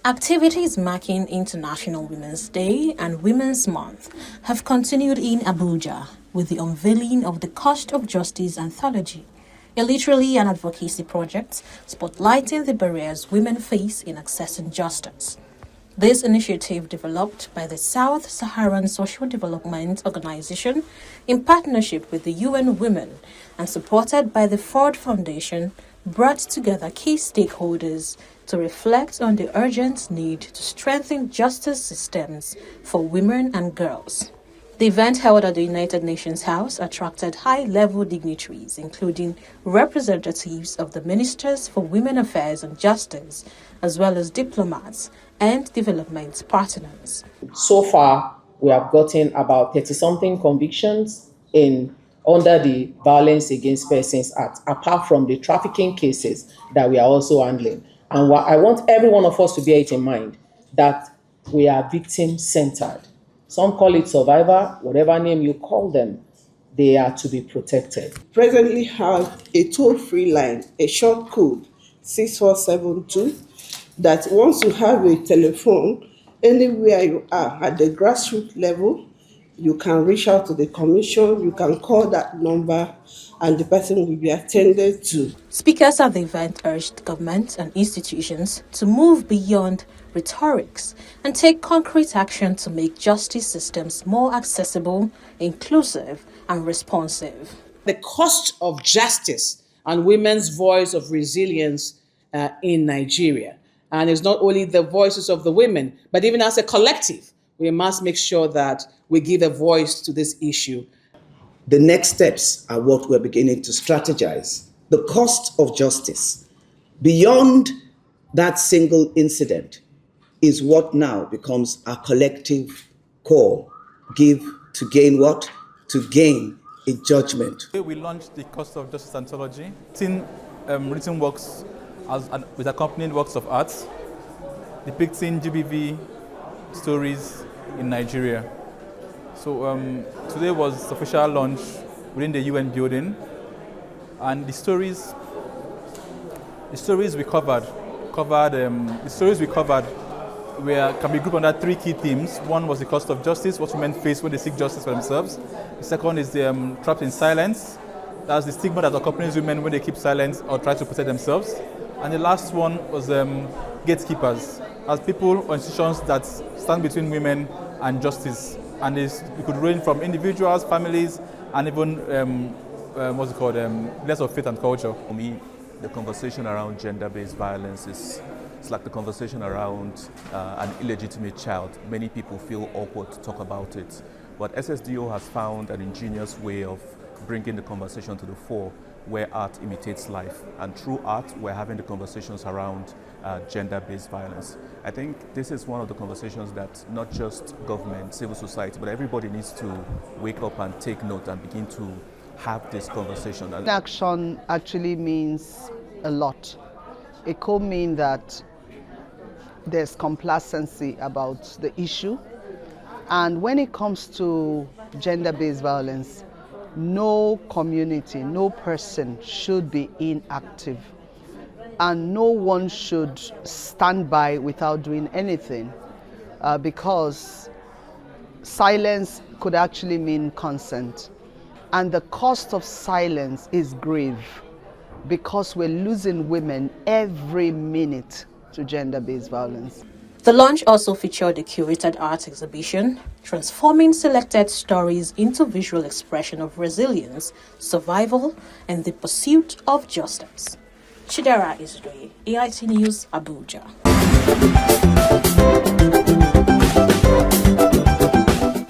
Activities marking International Women's Day and Women's Month have continued in Abuja with the unveiling of the Cost of Justice Anthology, a literary and advocacy project spotlighting the barriers women face in accessing justice. This initiative, developed by the South Saharan Social Development Organization in partnership with the UN Women and supported by the Ford Foundation, brought together key stakeholders to reflect on the urgent need to strengthen justice systems for women and girls. The event held at the United Nations House attracted high-level dignitaries, including representatives of the Ministers for Women Affairs and Justice, as well as diplomats and development partners. So far, we have gotten about 30-something convictions under the Violence Against Persons Act, apart from the trafficking cases that we are also handling. And I want every one of us to bear it in mind that we are victim-centered. Some call it survivor, whatever name you call them, they are to be protected. Presently have a toll-free line, a short code, 6472, that once you have a telephone, anywhere you are at the grassroots level, you can reach out to the commission, you can call that number, and the person will be attended to. Speakers at the event urged governments and institutions to move beyond rhetorics and take concrete action to make justice systems more accessible, inclusive, and responsive. The cost of justice and women's voice of resilience in Nigeria. And it's not only the voices of the women, but even as a collective, we must make sure that we give a voice to this issue. The next steps are what we're beginning to strategize. The cost of justice, beyond that single incident, is what now becomes our collective call. Give to gain what? To gain a judgment. We launched the Cost of Justice Anthology, written works with accompanying works of art, depicting GBV stories in Nigeria. So today was the official launch within the UN building, and the stories we covered can be grouped under three key themes. One was the cost of justice, what women face when they seek justice for themselves. The second is the trapped in silence. That's the stigma that accompanies women when they keep silent or try to protect themselves. And the last one was gatekeepers, as people or institutions that stand between women and justice. And it could range from individuals, families, and even leaders of faith and culture. For me, the conversation around gender-based violence it's like the conversation around an illegitimate child. Many people feel awkward to talk about it, but SSDO has found an ingenious way of bringing the conversation to the fore, where art imitates life. And through art, we're having the conversations around gender-based violence. I think this is one of the conversations that not just government, civil society, but everybody needs to wake up and take note and begin to have this conversation. Action actually means a lot. It could mean that there's complacency about the issue. And when it comes to gender-based violence, no community, no person should be inactive. And no one should stand by without doing anything, because silence could actually mean consent. And the cost of silence is grave, because we're losing women every minute to gender-based violence. The launch also featured a curated art exhibition, transforming selected stories into visual expression of resilience, survival, and the pursuit of justice. Chidera Isdoye, AIT News, Abuja.